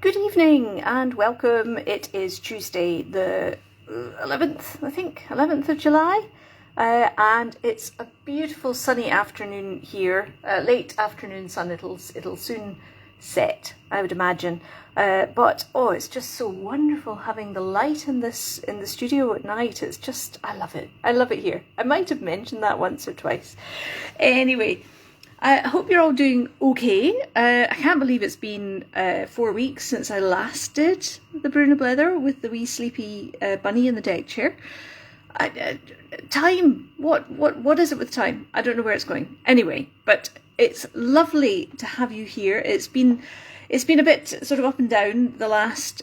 Good evening and welcome. It is Tuesday the 11th, I think, 11th of July. And it's a beautiful sunny afternoon here, late afternoon sun. It'll soon set, I would imagine. But oh, it's just so wonderful having the light in the studio at night. It's just, I love it. I love it here. I might have mentioned that once or twice. Anyway, I hope you're all doing okay. I can't believe it's been 4 weeks since I last did the Brew and Blether with the wee sleepy bunny in the deck chair. Time, what is it with time? I don't know where it's going. Anyway, but it's lovely to have you here. It's been a bit sort of up and down the last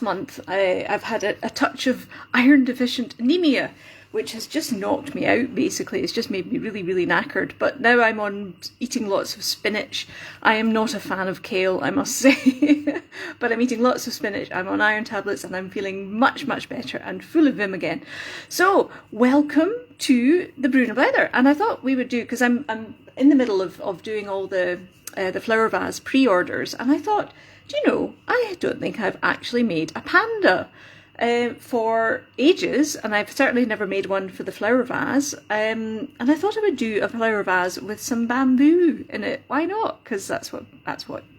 month. I've had a touch of iron deficient anemia, which has just knocked me out, basically. It's just made me really, really knackered. But now I'm on eating lots of spinach. I am not a fan of kale, I must say. But I'm eating lots of spinach. I'm on iron tablets and I'm feeling much, much better and full of vim again. So, welcome to the Brew and Blether. And I thought we would do, because I'm in the middle of doing all the flower vase pre-orders. And I thought, do you know, I don't think I've actually made a panda for ages, and I've certainly never made one for the flower vase, and I thought I would do a flower vase with some bamboo in it. Why not? Because that's what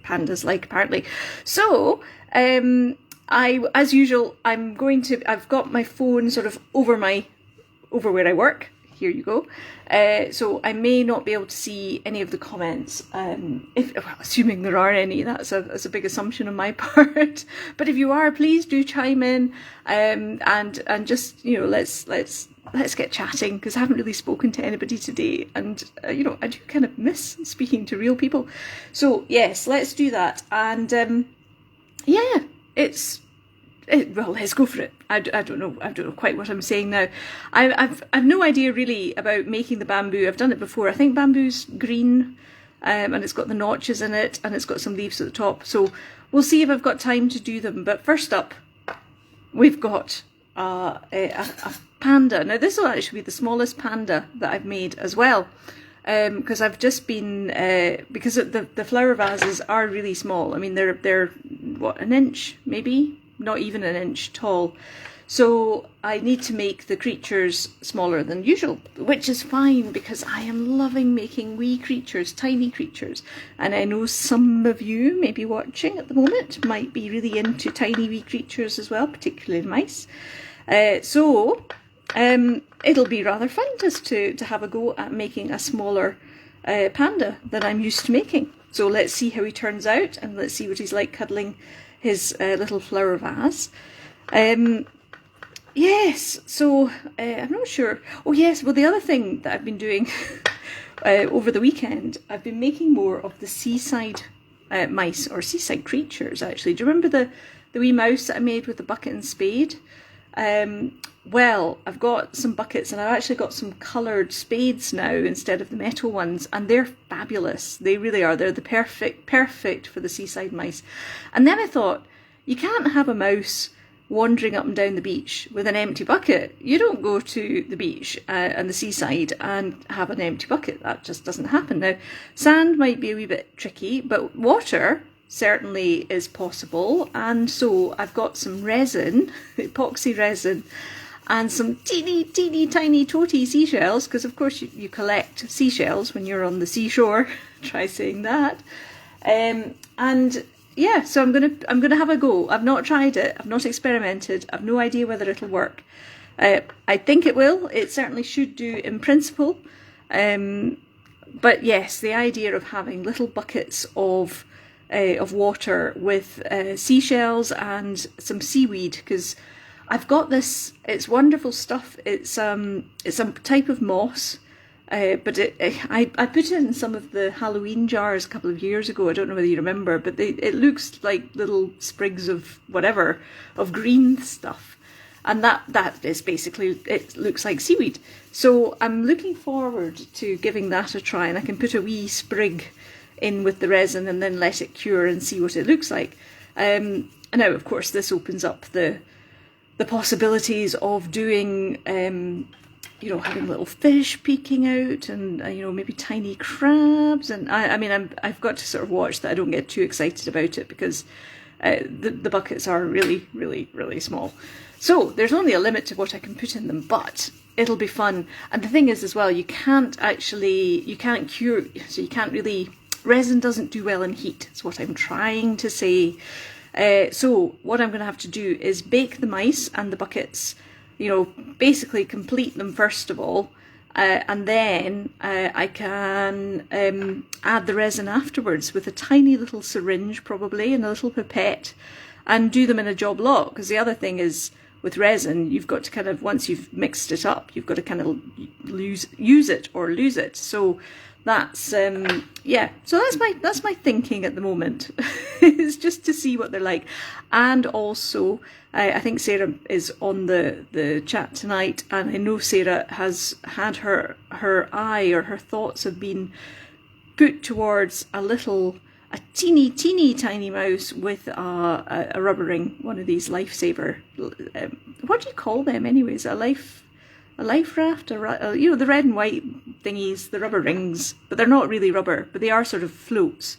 pandas like, apparently. So as usual, I've got my phone sort of over where I work. Here you go. So I may not be able to see any of the comments, assuming there are any. That's a big assumption on my part. But if you are, please do chime in, and just, you know, let's get chatting, because I haven't really spoken to anybody today, and you know, I do kind of miss speaking to real people. So yes, let's do that, and yeah, well, let's go for it. I don't know quite what I'm saying now. I've no idea really about making the bamboo. I've done it before. I think bamboo's green, and it's got the notches in it, and it's got some leaves at the top. So we'll see if I've got time to do them. But first up, we've got a panda. Now this will actually be the smallest panda that I've made as well, because I've just been because the flower vases are really small. I mean, they're what, an inch maybe. Not even an inch tall. So I need to make the creatures smaller than usual, which is fine, because I am loving making wee creatures, tiny creatures. And I know some of you maybe watching at the moment might be really into tiny wee creatures as well, particularly mice. So it'll be rather fun just to have a go at making a smaller panda than I'm used to making. So let's see how he turns out, and let's see what he's like cuddling his little flower vase. Yes, so I'm not sure. Oh yes, well, the other thing that I've been doing over the weekend, I've been making more of the seaside mice, or seaside creatures actually. Do you remember the wee mouse that I made with the bucket and spade? Well, I've got some buckets, and I've actually got some coloured spades now instead of the metal ones, and they're fabulous. They really are. They're the perfect for the seaside mice. And then I thought, you can't have a mouse wandering up and down the beach with an empty bucket. You don't go to the beach and the seaside and have an empty bucket. That just doesn't happen. Now, sand might be a wee bit tricky, but water certainly is possible. And so I've got some resin, epoxy resin, and some teeny tiny toty seashells, because of course you collect seashells when you're on the seashore. Try saying that. And yeah, so I'm gonna have a go. I've not tried it. I've not experimented. I've no idea whether it'll work. I think it will. It certainly should do in principle. But yes, the idea of having little buckets of water with seashells and some seaweed, because I've got this, it's wonderful stuff. It's a type of moss, but I put it in some of the Halloween jars a couple of years ago. I don't know whether you remember, but it looks like little sprigs of whatever, of green stuff. And that is basically, it looks like seaweed. So I'm looking forward to giving that a try, and I can put a wee sprig in with the resin and then let it cure and see what it looks like. And now, of course, this opens up the possibilities of doing you know, having little fish peeking out, and you know, maybe tiny crabs. And I mean, I've got to sort of watch that I don't get too excited about it, because the buckets are really, really, really small. So there's only a limit to what I can put in them, but it'll be fun. And the thing is as well, you can't cure, so you can't really, resin doesn't do well in heat, is what I'm trying to say. So what I'm going to have to do is bake the mice and the buckets, you know, basically complete them first of all, and then I can add the resin afterwards with a tiny little syringe probably and a little pipette, and do them in a job lot. Because the other thing is, with resin, you've got to kind of, once you've mixed it up, you've got to kind of use it or lose it. So that's yeah, so that's my thinking at the moment. It's just to see what they're like. And also I think Sarah is on the chat tonight, and I know Sarah has had her eye, or her thoughts have been put towards a teeny tiny mouse with a rubber ring, one of these lifesaver, what do you call them anyways, a life raft, you know, the red and white thingies, the rubber rings, but they're not really rubber, but they are sort of floats.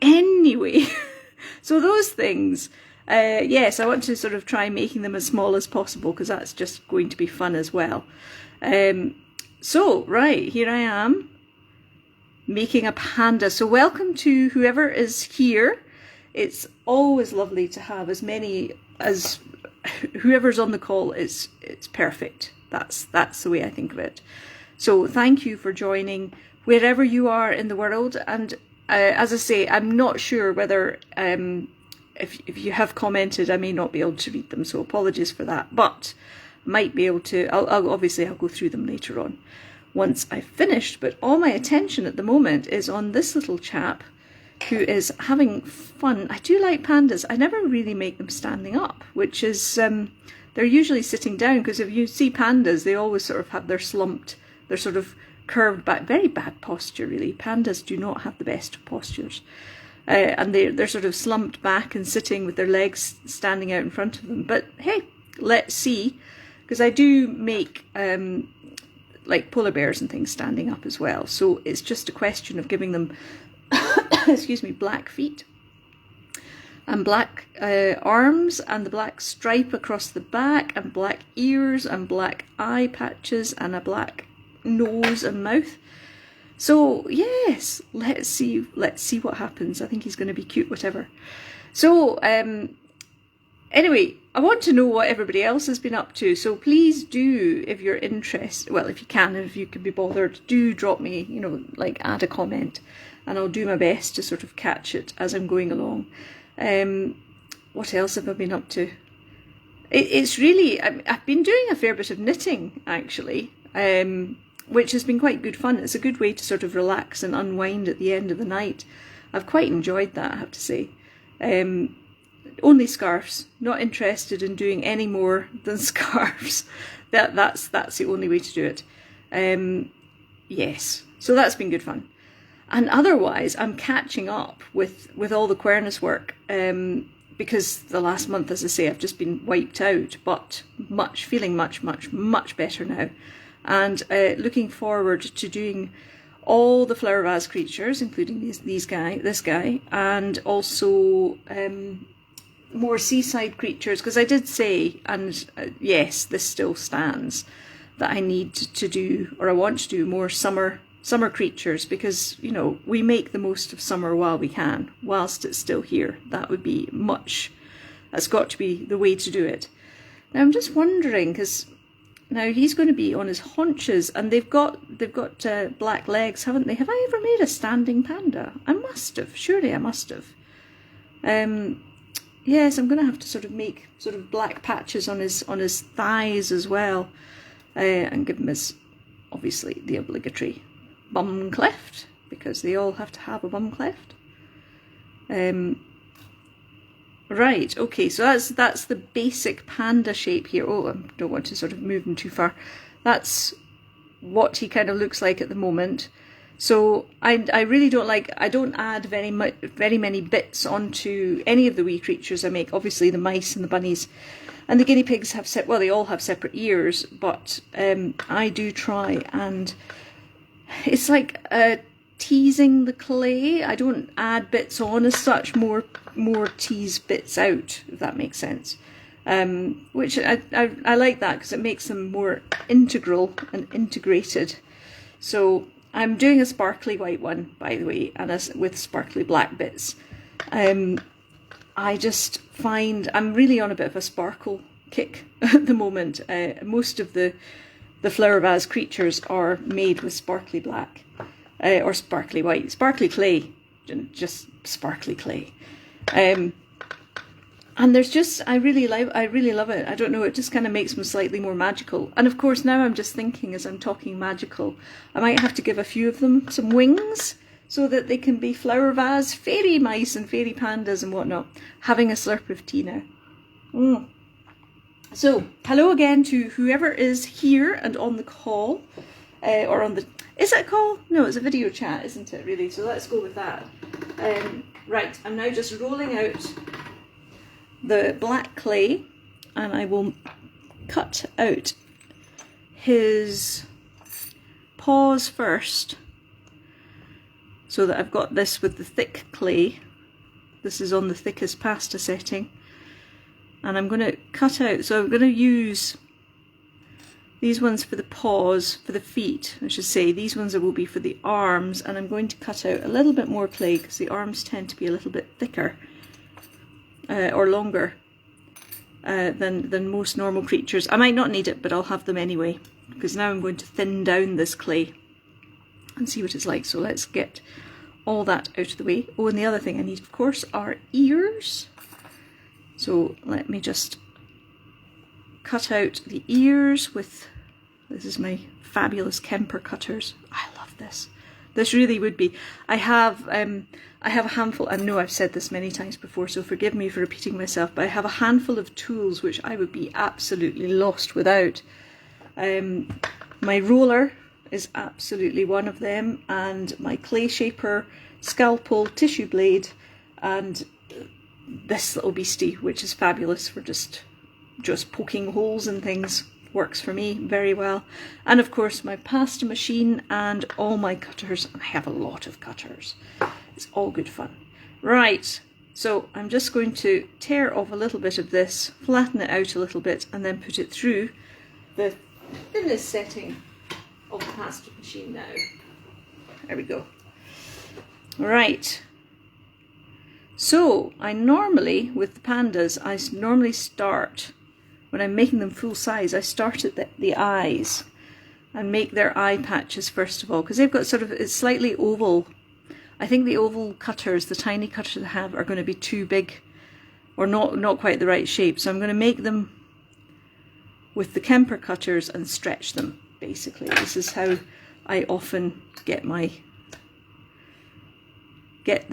Anyway, so those things, yes, I want to sort of try making them as small as possible, because that's just going to be fun as well. So, right, here I am, making a panda. So welcome to whoever is here. It's always lovely to have as many as whoever's on the call. It's perfect. That's the way I think of it. So thank you for joining wherever you are in the world. And as I say, I'm not sure whether if you have commented, I may not be able to read them, so apologies for that, but I might be able to. I'll go through them later on once I've finished. But all my attention at the moment is on this little chap who is having fun. I do like pandas. I never really make them standing up, which is they're usually sitting down, because if you see pandas, they always sort of have their sort of curved back, very bad posture really. Pandas do not have the best of postures, and they're sort of slumped back and sitting with their legs standing out in front of them. But hey, let's see, because I do make like polar bears and things standing up as well. So it's just a question of giving them, excuse me, black feet and black arms, and the black stripe across the back, and black ears and black eye patches, and a black nose and mouth. So yes, let's see what happens. I think he's going to be cute, whatever. So anyway, I want to know what everybody else has been up to, so please do, if you're interested, well, if you can, if you can be bothered, do drop me, you know, like add a comment, and I'll do my best to sort of catch it as I'm going along. What else have I been up to? It's really, I've been doing a fair bit of knitting, actually, which has been quite good fun. It's a good way to sort of relax and unwind at the end of the night. I've quite enjoyed that, I have to say. Only scarves. Not interested in doing any more than scarves. That's the only way to do it. Yes, so that's been good fun. And otherwise, I'm catching up with all the quernus work, because the last month, as I say, I've just been wiped out, but feeling much better now. And looking forward to doing all the flower vase creatures, including this guy, and also more seaside creatures, because I did say, and yes, this still stands, that I need to do, or I want to do more summer creatures, because, you know, we make the most of summer while we can, whilst it's still here. That's got to be the way to do it. Now I'm just wondering, because now he's going to be on his haunches, and they've got black legs, haven't they? Have I ever made a standing panda? I must have. Surely I must have. Yes, I'm going to have to sort of make sort of black patches on his thighs as well, and give him his, obviously, the obligatory bum cleft, because they all have to have a bum cleft. Right, okay, so that's the basic panda shape here. Oh, I don't want to sort of move him too far. That's what he kind of looks like at the moment. So I really don't like, I don't add very many bits onto any of the wee creatures I make. Obviously the mice and the bunnies and the guinea pigs have well, they all have separate ears, but I do try, and it's like teasing the clay. I don't add bits on as such, more tease bits out, if that makes sense. Which I like that, because it makes them more integral and integrated. So I'm doing a sparkly white one, by the way, and with sparkly black bits. I just find I'm really on a bit of a sparkle kick at the moment. Most of the flower vase creatures are made with sparkly black, or sparkly white, sparkly clay, just sparkly clay. And there's just, I really love it. I don't know, it just kind of makes them slightly more magical. And of course now I'm just thinking, as I'm talking magical, I might have to give a few of them some wings so that they can be flower vase, fairy mice and fairy pandas and whatnot. Having a slurp of tea now. So, hello again to whoever is here and on the call, or on the, is it a call? No, it's a video chat, isn't it, really? So let's go with that. Right, I'm now just rolling out the black clay, and I will cut out his paws first, so that I've got this with the thick clay. This is on the thickest pasta setting, and I'm going to cut out, so I'm going to use these ones for the paws, for the feet I should say. These ones will be for the arms, and I'm going to cut out a little bit more clay because the arms tend to be a little bit thicker or longer than most normal creatures. I might not need it, but I'll have them anyway, because now I'm going to thin down this clay and see what it's like. So let's get all that out of the way. Oh, and the other thing I need, of course, are ears. So let me just cut out the ears with, this is my fabulous Kemper cutters. I love this. This really would be. I have a handful, I know I've said this many times before, so forgive me for repeating myself, but I have a handful of tools which I would be absolutely lost without. My roller is absolutely one of them, and my clay shaper, scalpel, tissue blade, and this little beastie, which is fabulous for just poking holes and things. Works for me very well. And of course my pasta machine and all my cutters. I have a lot of cutters. It's all good fun. Right, so I'm just going to tear off a little bit of this, flatten it out a little bit, and then put it through the thinnest setting of the pasta machine now. There we go. Right. So I normally, with the pandas, I normally start, when I'm making them full size, I start at the eyes and make their eye patches first of all, because they've got sort of, it's slightly oval. I think the oval cutters, the tiny cutters I have, are going to be too big or not quite the right shape. So I'm going to make them with the Kemper cutters and stretch them, basically. This is how I often get the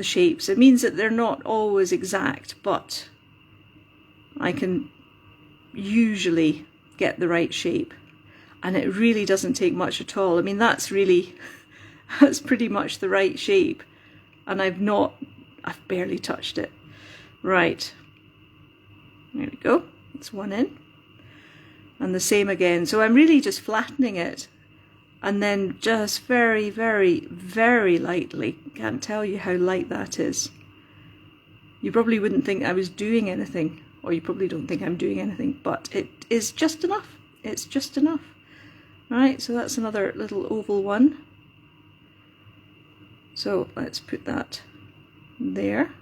shapes. It means that they're not always exact, but I can usually get the right shape, and it really doesn't take much at all. I mean, that's pretty much the right shape, and I've barely touched it. Right, there we go, that's one in, and the same again. So I'm really just flattening it, and then just very, very, very lightly. Can't tell you how light that is. You probably wouldn't think I was doing anything, or you probably don't think I'm doing anything, but it is just enough. It's just enough. Right, so that's another little oval one. So let's put that there.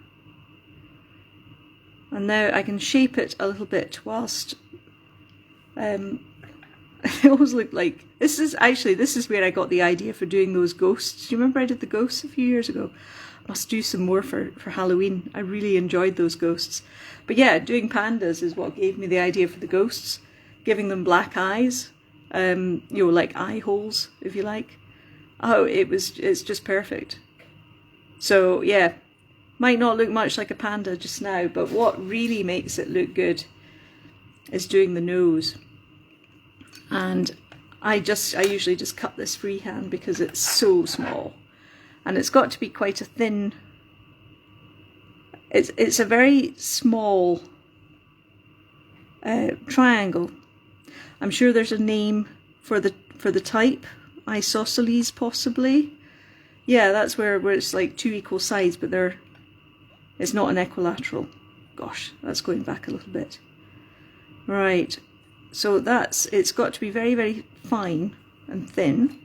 And now I can shape it a little bit whilst they always look like, this is where I got the idea for doing those ghosts. Do you remember I did the ghosts a few years ago? Must do some more for Halloween. I really enjoyed those ghosts. But yeah, doing pandas is what gave me the idea for the ghosts, giving them black eyes, you know, like eye holes, if you like. Oh, it's just perfect. So yeah, might not look much like a panda just now, but what really makes it look good is doing the nose. And I usually just cut this freehand because it's so small. and it's got to be quite a thin. It's a very small triangle. I'm sure there's a name for the type, isosceles possibly. Yeah, that's where it's like two equal sides, but it's not an equilateral. Gosh, that's going back a little bit. Right, so it's got to be very, very fine and thin.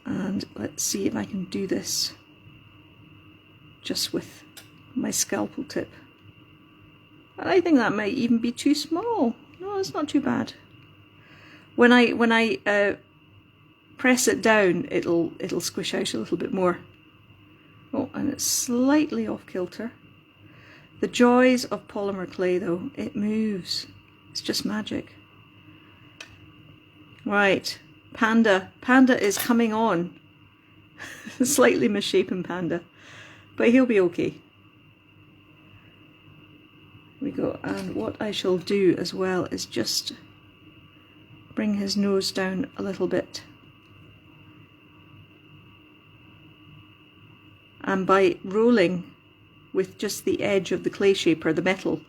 And let's see if I can do this just with my scalpel tip. And I think that might even be too small. No, it's not too bad. When I press it down, it'll squish out a little bit more. Oh, and it's slightly off kilter. The joys of polymer clay though, it moves. It's just magic. Right, Panda. Panda is coming on. Slightly misshapen Panda, but he'll be okay. Here we go, and what I shall do as well is just bring his nose down a little bit. And by rolling with just the edge of the clay shaper, the metal,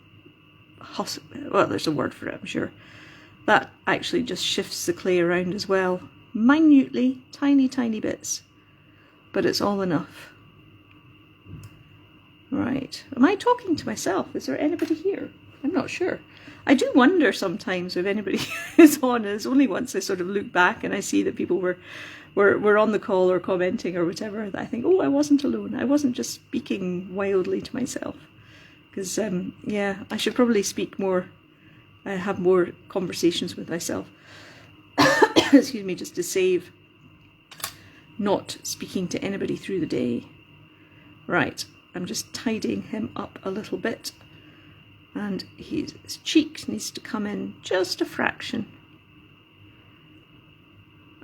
well, there's a word for it, I'm sure, that actually just shifts the clay around as well, minutely, tiny, tiny bits, but it's all enough. Right, am I talking to myself? Is there anybody here? I'm not sure. I do wonder sometimes if anybody is on. It's only once I sort of look back and I see that people were on the call or commenting or whatever, that I think, oh, I wasn't alone. I wasn't just speaking wildly to myself. Because, yeah, I should probably speak more, have more conversations with myself. Excuse me, just to save not speaking to anybody through the day. Right, I'm just tidying him up a little bit. And his cheek needs to come in just a fraction.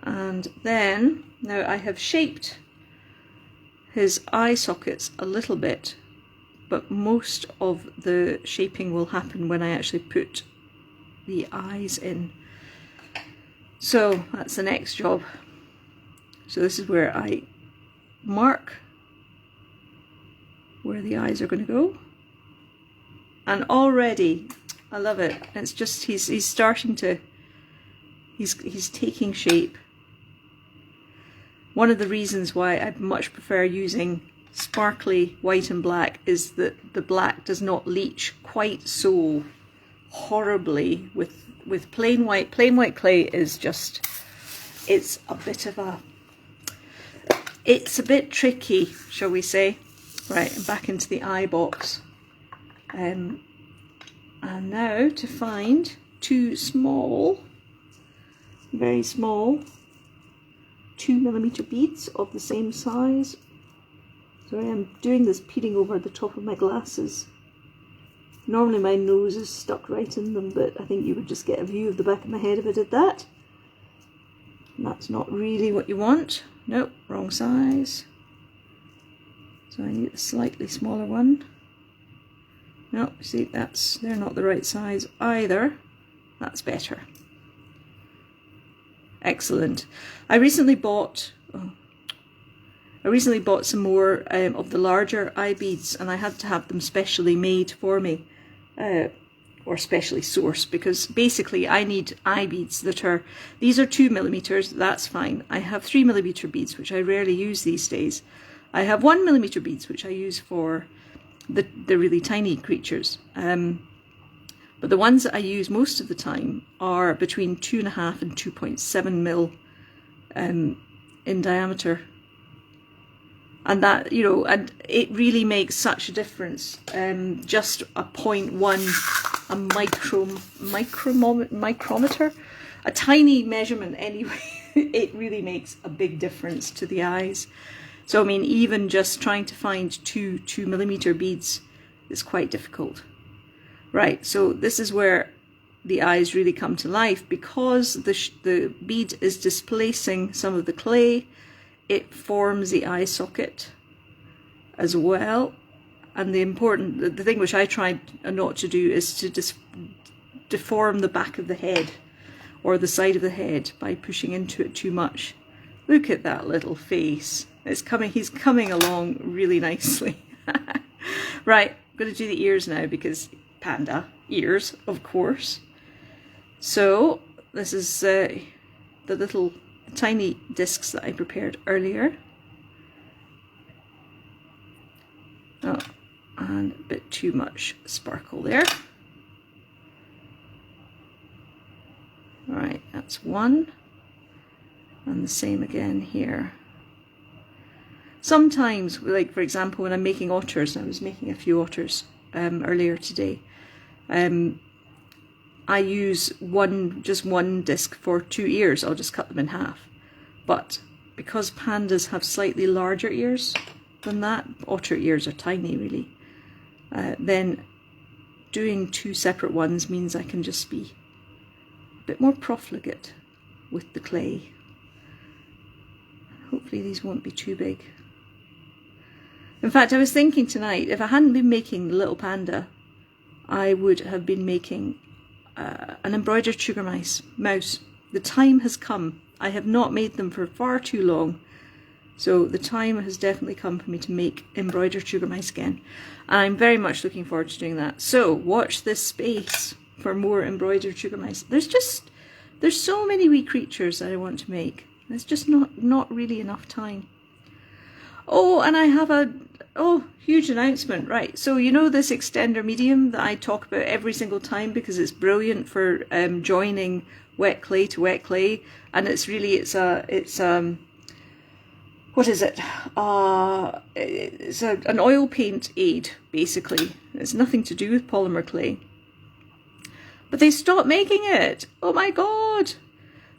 And then, now I have shaped his eye sockets a little bit, but most of the shaping will happen when I actually put the eyes in. So that's the next job. So this is where I mark where the eyes are going to go. And already, I love it. It's just, he's starting to, he's taking shape. One of the reasons why I much prefer using sparkly white and black is that the black does not leach quite so horribly with plain white. Plain white clay is just, it's a bit tricky, shall we say. Right, and back into the eye box. And now to find two small, very small 2mm beads of the same size. Sorry, I'm doing this peering over the top of my glasses. Normally my nose is stuck right in them, but I think you would just get a view of the back of my head if I did that. And that's not really what you want. Nope, wrong size. So I need a slightly smaller one. No, see, they're not the right size either. That's better. Excellent. I recently bought some more of the larger eye beads, and I had to have them specially made for me, or specially sourced, because basically I need eye beads that are, these are 2mm, that's fine. I have 3mm beads, which I rarely use these days. I have 1mm beads, which I use for the really tiny creatures, but the ones that I use most of the time are between 2.5 and 2.7 mil in diameter, and that, you know, and it really makes such a difference. Just a 0.1, a micrometer, a tiny measurement anyway, it really makes a big difference to the eyes. So I mean, even just trying to find 2mm beads is quite difficult. Right, so this is where the eyes really come to life, because the bead is displacing some of the clay. It forms the eye socket as well. And the thing which I tried not to do is to deform the back of the head or the side of the head by pushing into it too much. Look at that little face. It's coming, he's coming along really nicely. Right, I'm going to do the ears now because panda ears, of course. So this is the little tiny discs that I prepared earlier. Oh, and a bit too much sparkle there. Right, that's one. And the same again here. Sometimes, like for example, when I'm making otters, I was making a few otters earlier today, I use just one disc for 2 ears. I'll just cut them in half. But because pandas have slightly larger ears than that, otter ears are tiny really, then doing 2 separate ones means I can just be a bit more profligate with the clay. Hopefully these won't be too big. In fact, I was thinking tonight, if I hadn't been making the little panda, I would have been making an embroidered sugar mouse. The time has come. I have not made them for far too long. So the time has definitely come for me to make embroidered sugar mice again. And I'm very much looking forward to doing that. So watch this space for more embroidered sugar mice. There's so many wee creatures that I want to make. There's just not really enough time. Oh, and I have a huge announcement. Right, so you know this extender medium that I talk about every single time because it's brilliant for joining wet clay to wet clay, and it's what is it? It's an oil paint aid basically. It's nothing to do with polymer clay. But they stopped making it. Oh my god!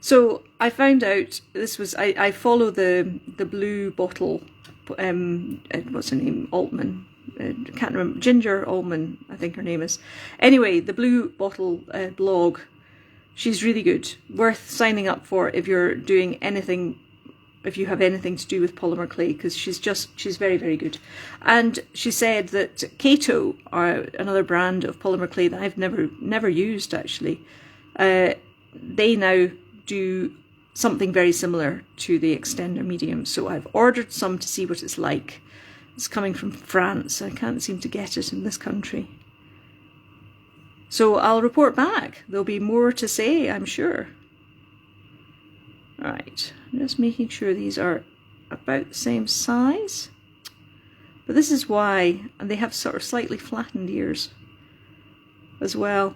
So I found out this was I follow the blue bottle. What's her name? Altman. I can't remember. Ginger Altman, I think her name is. Anyway, the blue bottle blog. She's really good. Worth signing up for if you're doing anything. If you have anything to do with polymer clay, because she's very, very good. And she said that Kato, are another brand of polymer clay that I've never used actually. They now do something very similar to the extender medium. So I've ordered some to see what it's like. It's coming from France. I can't seem to get it in this country. So I'll report back. There'll be more to say, I'm sure. Right, I'm just making sure these are about the same size. But this is why, and they have sort of slightly flattened ears as well.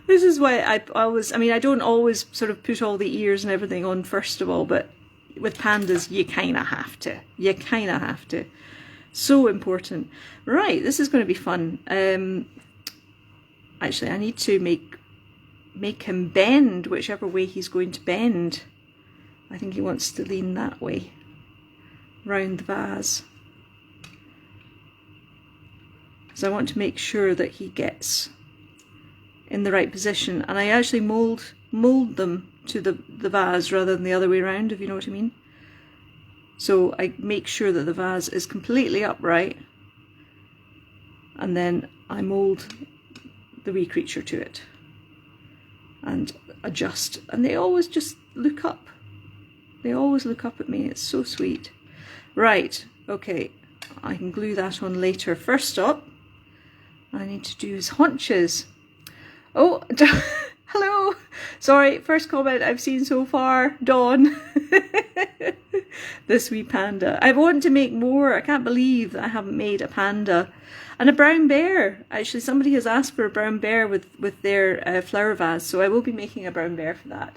This is why I don't always sort of put all the ears and everything on first of all, but with pandas you kind of have to. You kind of have to. So important. Right, this is going to be fun. Actually, I need to make him bend whichever way he's going to bend. I think he wants to lean that way, round the vase. So I want to make sure that he gets in the right position, and I actually mold them to the vase rather than the other way around, if you know what I mean. So I make sure that the vase is completely upright, and then I mold the wee creature to it and adjust, and they always just look up. They always look up at me. It's so sweet. Right, okay, I can glue that on later. First up, I need to do his haunches. Oh, hello. Sorry, first comment I've seen so far, Dawn. This wee panda. I want to make more. I can't believe that I haven't made a panda. And a brown bear. Actually, somebody has asked for a brown bear with their flower vase, so I will be making a brown bear for that.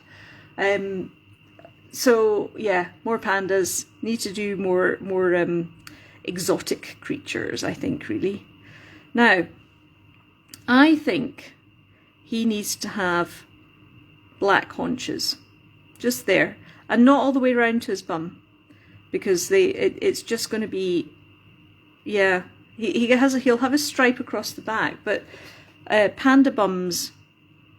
So yeah, more pandas. Need to do more exotic creatures, I think, really. Now, I think he needs to have black haunches, just there, and not all the way around to his bum, because it's just going to be, yeah. He'll have a stripe across the back, but panda bums,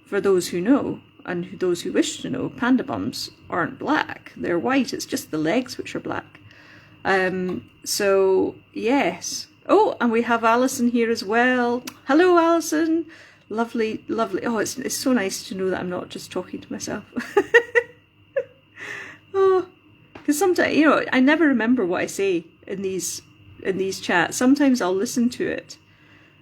for those who know and those who wish to know, panda bums aren't black. They're white. It's just the legs which are black. So yes. Oh, and we have Alison here as well. Hello, Alison. Lovely, lovely. Oh, it's so nice to know that I'm not just talking to myself. Because sometimes, I never remember what I say in these chats. Sometimes I'll listen to it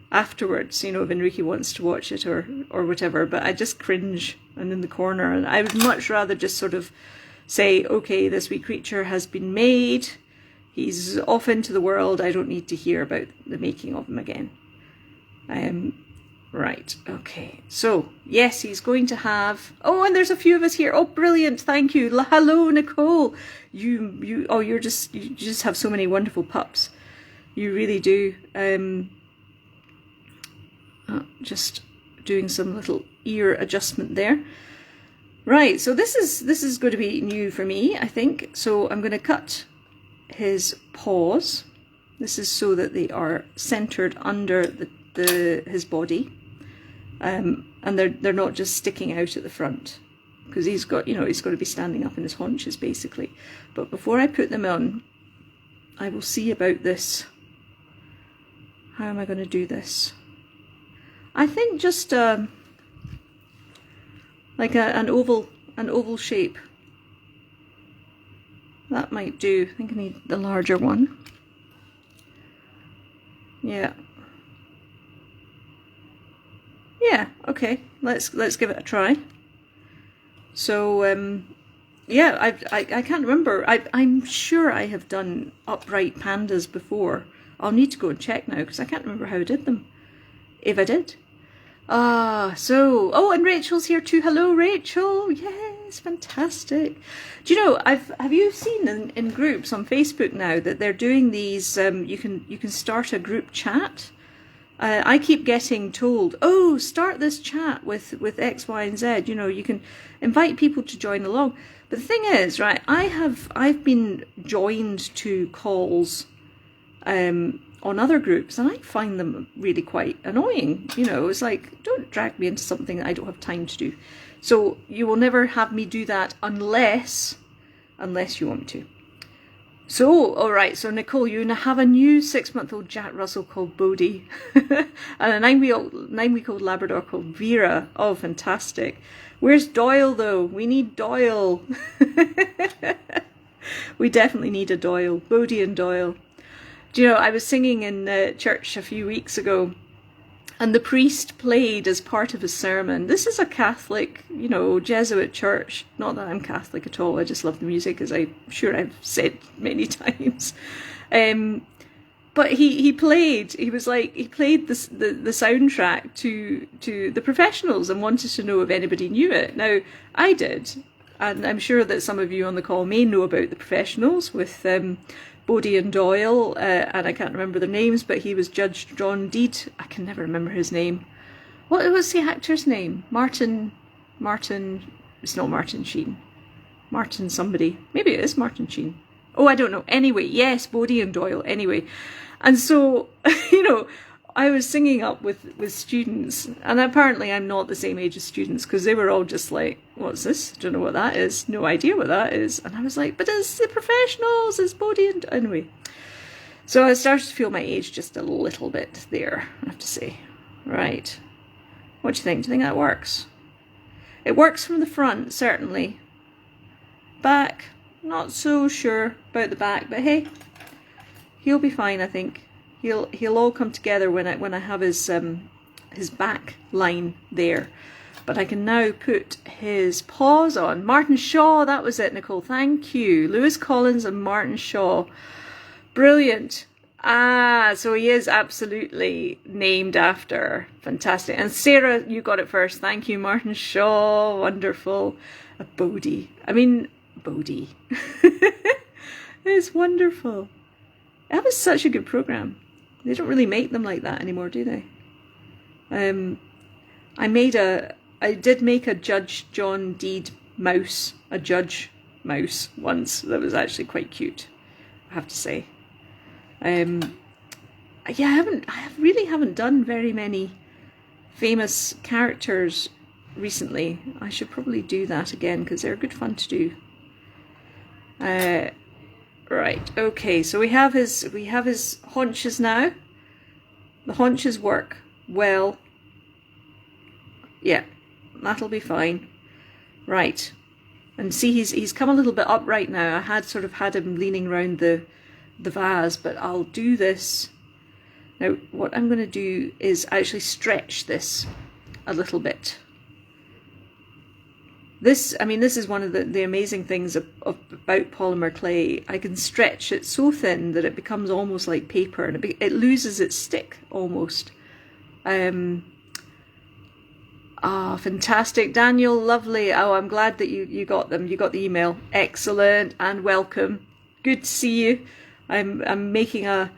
afterwards, if Enrique wants to watch it or whatever, but I just cringe and in the corner, and I would much rather just sort of say, okay, this wee creature has been made, he's off into the world, I don't need to hear about the making of him again. Right, okay, so yes, he's going to have, and there's a few of us here. Oh, brilliant, thank you. Hello, Nicole. You just have so many wonderful pups. You really do. Just doing some little ear adjustment there. Right, so this is going to be new for me, I think. So I'm going to cut his paws. This is so that they are centered under his body, and they're not just sticking out at the front, because he's got to be standing up in his haunches basically. But before I put them on, I will see about this. How am I going to do this? I think just like an oval shape. That might do. I think I need the larger one. Yeah. Yeah, okay. Let's give it a try. So yeah, I can't remember. I'm sure I have done upright pandas before. I'll need to go and check now because I can't remember how I did them. If I did. And Rachel's here too. Hello, Rachel. Yes, fantastic. Do you know, have you seen in groups on Facebook now that they're doing these, you can start a group chat? I keep getting told, start this chat with X, Y, and Z. You can invite people to join along. But the thing is, right, I've been joined to calls on other groups, and I find them really quite annoying. It's like, don't drag me into something that I don't have time to do. So you will never have me do that unless you want me to. So, all right, so Nicole, you have a new 6-month-old Jack Russell called Bodhi, and a 9-week-old Labrador called Vera. Oh, fantastic. Where's Doyle, though? We need Doyle. We definitely need a Doyle. Bodhi and Doyle. Do you know, I was singing in church a few weeks ago, and the priest played as part of his sermon. This is a Catholic, Jesuit church. Not that I'm Catholic at all, I just love the music, as I'm sure I've said many times. But he played the soundtrack to The Professionals and wanted to know if anybody knew it. Now, I did, and I'm sure that some of you on the call may know about The Professionals with Bodhi and Doyle, and I can't remember their names, but he was Judge John Deed. I can never remember his name. What was the actor's name? Martin, it's not Martin Sheen. Martin somebody. Maybe it is Martin Sheen. Oh, I don't know. Anyway, yes, Bodhi and Doyle. Anyway. And so, I was singing up with students, and apparently I'm not the same age as students, because they were all just like, what's this? Don't know what that is. No idea what that is. And I was like, but it's The Professionals, it's Bodhi and... Anyway. So I started to feel my age just a little bit there, I have to say. Right. What do you think? Do you think that works? It works from the front, certainly. Back, not so sure about the back, but hey, he'll be fine, I think. He'll all come together when I have his back line there. But I can now put his paws on. Martin Shaw, that was it, Nicole. Thank you. Lewis Collins and Martin Shaw. Brilliant. So he is absolutely named after. Fantastic. And Sarah, you got it first. Thank you, Martin Shaw. Wonderful. A Bodhi. Bodhi. It's wonderful. That was such a good programme. They don't really make them like that anymore, do they? I did make a Judge John Deed mouse, a judge mouse once. That was actually quite cute, I have to say. Yeah, I really haven't done very many famous characters recently. I should probably do that again because they're good fun to do. Right, okay, so we have his haunches now. The haunches work well. Yeah, that'll be fine. Right, And see, he's come a little bit upright now. I had sort of had him leaning around the vase, but I'll do this. Now, what I'm going to do is actually stretch this a little bit. This, I mean, this is one of the amazing things about polymer clay. I can stretch it so thin that it becomes almost like paper, and it loses its stick almost. Ah, fantastic, Daniel, lovely. Oh, I'm glad that you got them. You got the email. Excellent, and welcome. Good to see you. I'm making a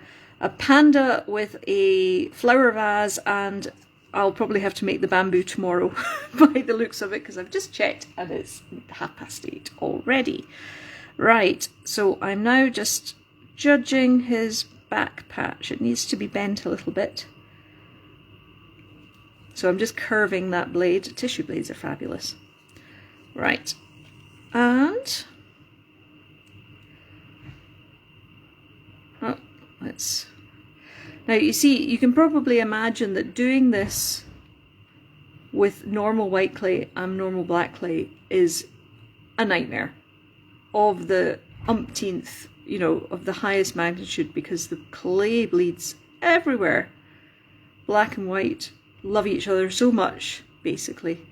panda with a flower vase, and I'll probably have to make the bamboo tomorrow by the looks of it, because I've just checked and it's 8:30 already. Right, so I'm now just judging his back patch. It needs to be bent a little bit. So I'm just curving that blade. Tissue blades are fabulous. Right, and oh, let's... Now you see, you can probably imagine that doing this with normal white clay and normal black clay is a nightmare of the umpteenth, you know, of the highest magnitude, because the clay bleeds everywhere. Black and white love each other so much, basically.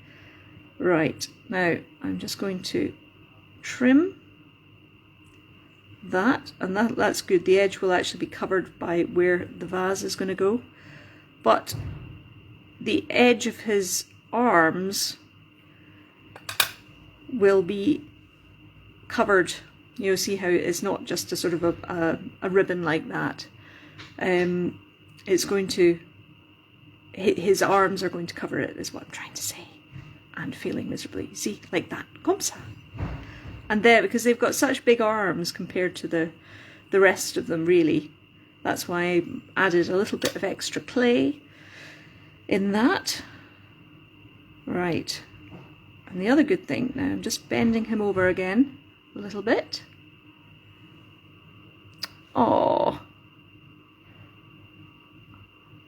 Right, now I'm just going to trim that, and that's good. The edge will actually be covered by where the vase is going to go, but the edge of his arms will be covered. You'll see how it's not just a sort of a ribbon like that. It's going to, his arms are going to cover it, is what I'm trying to say. And failing miserably. See, like that. Comme ça. And there, because they've got such big arms compared to the rest of them, really. That's why I added a little bit of extra clay in that. Right. And the other good thing, now I'm just bending him over again a little bit. Oh,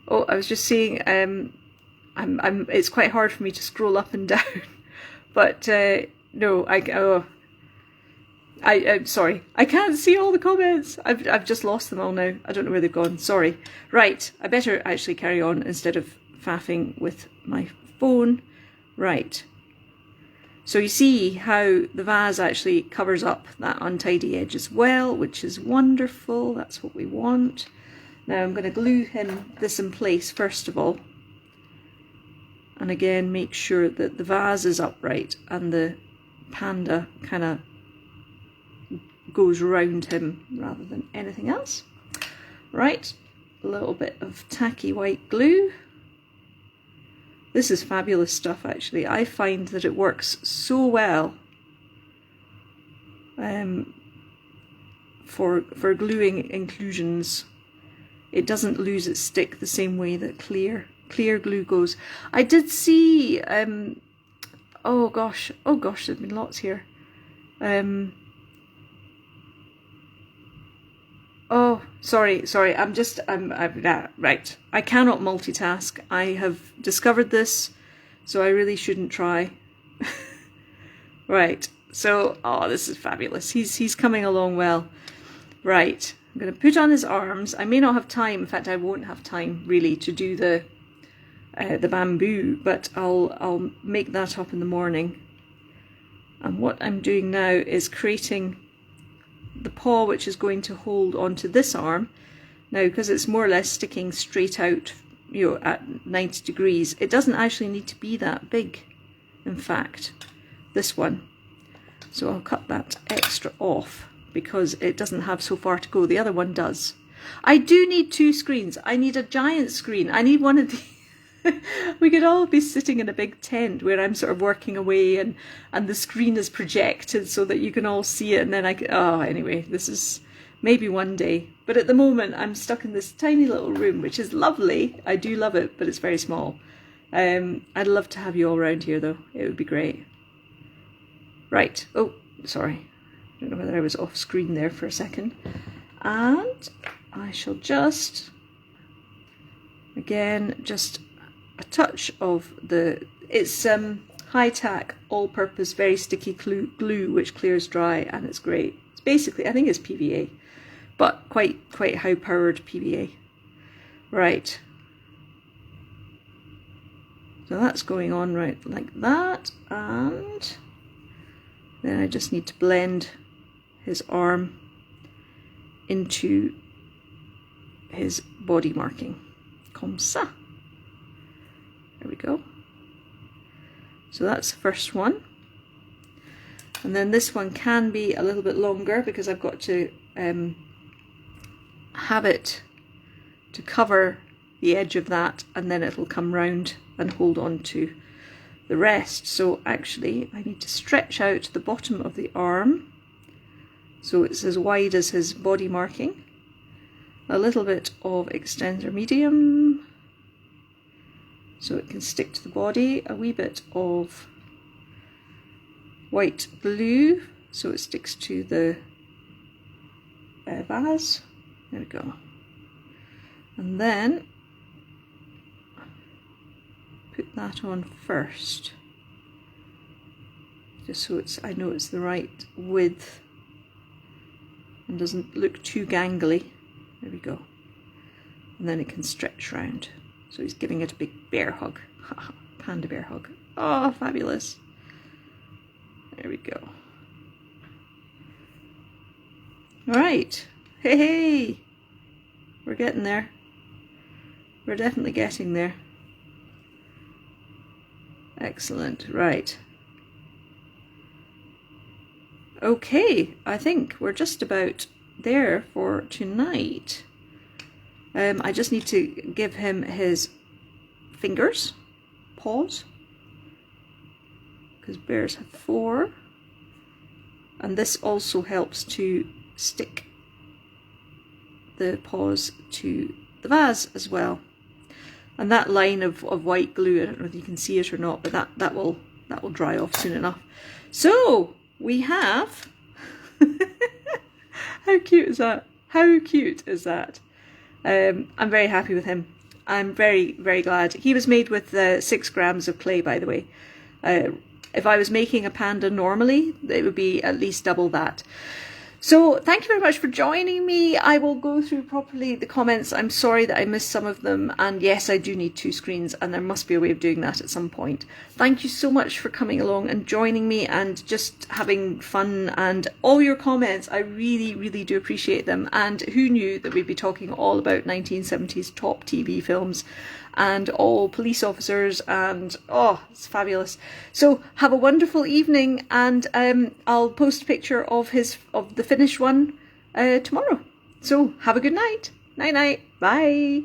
I was just seeing, it's quite hard for me to scroll up and down, but no, I'm sorry, I can't see all the comments. I've just lost them all now. I don't know where they've gone. Sorry. Right, I better actually carry on instead of faffing with my phone. Right. So you see how the vase actually covers up that untidy edge as well, which is wonderful. That's what we want. Now I'm going to glue this in place first of all. And again, make sure that the vase is upright and the panda kind of goes round him rather than anything else. Right, a little bit of tacky white glue. This is fabulous stuff, actually. I find that it works so well for gluing inclusions. It doesn't lose its stick the same way that clear glue goes. I did see, oh gosh, there's been lots here. Oh, sorry, I'm right. I cannot multitask. I have discovered this, so I really shouldn't try. Right, so, oh, this is fabulous. He's coming along well. Right, I'm going to put on his arms. I may not have time, in fact I won't have time really to do the bamboo, but I'll make that up in the morning. And what I'm doing now is creating the paw which is going to hold onto this arm. Now, because it's more or less sticking straight out, you know, at 90 degrees, it doesn't actually need to be that big, in fact, this one. So I'll cut that extra off because it doesn't have so far to go. The other one does. I do need two screens. I need a giant screen. I need one of these. We could all be sitting in a big tent where I'm sort of working away and the screen is projected so that you can all see it, and then anyway, this is maybe one day. But at the moment I'm stuck in this tiny little room, which is lovely. I do love it, but it's very small. I'd love to have you all around here though. It would be great. Right, oh, sorry. I don't know whether I was off screen there for a second. And I shall just, again, just a touch of it's high-tack, all-purpose, very sticky glue which clears dry, and it's great. It's basically, I think it's PVA, but quite high-powered PVA. Right. So that's going on right like that, and then I just need to blend his arm into his body marking. Comme ça. There we go. So that's the first one. And then this one can be a little bit longer because I've got to have it to cover the edge of that, and then it'll come round and hold on to the rest. So actually I need to stretch out the bottom of the arm so it's as wide as his body marking. A little bit of extender medium so it can stick to the body, a wee bit of white glue so it sticks to the vase. There we go. And then put that on first, just so I know it's the right width and doesn't look too gangly. There we go. And then it can stretch round. So he's giving it a big bear hug. Panda bear hug. Oh, fabulous. There we go. All right. Hey, hey. We're getting there. We're definitely getting there. Excellent. Right. Okay, I think we're just about there for tonight. I just need to give him his fingers, paws, because bears have 4, and this also helps to stick the paws to the vase as well. And that line of white glue, I don't know if you can see it or not, but that will dry off soon enough. So we have how cute is that? How cute is that? I'm very happy with him. I'm very glad. He was made with 6 grams of clay, by the way. If I was making a panda normally, it would be at least double that. So thank you very much for joining me. I will go through properly the comments. I'm sorry that I missed some of them. And yes, I do need 2 screens, and there must be a way of doing that at some point. Thank you so much for coming along and joining me and just having fun, and all your comments. I really do appreciate them. And who knew that we'd be talking all about 1970s top TV films and all police officers, and oh, it's fabulous. So have a wonderful evening, and I'll post a picture of the finished one tomorrow. So have a good night. Night night. Bye.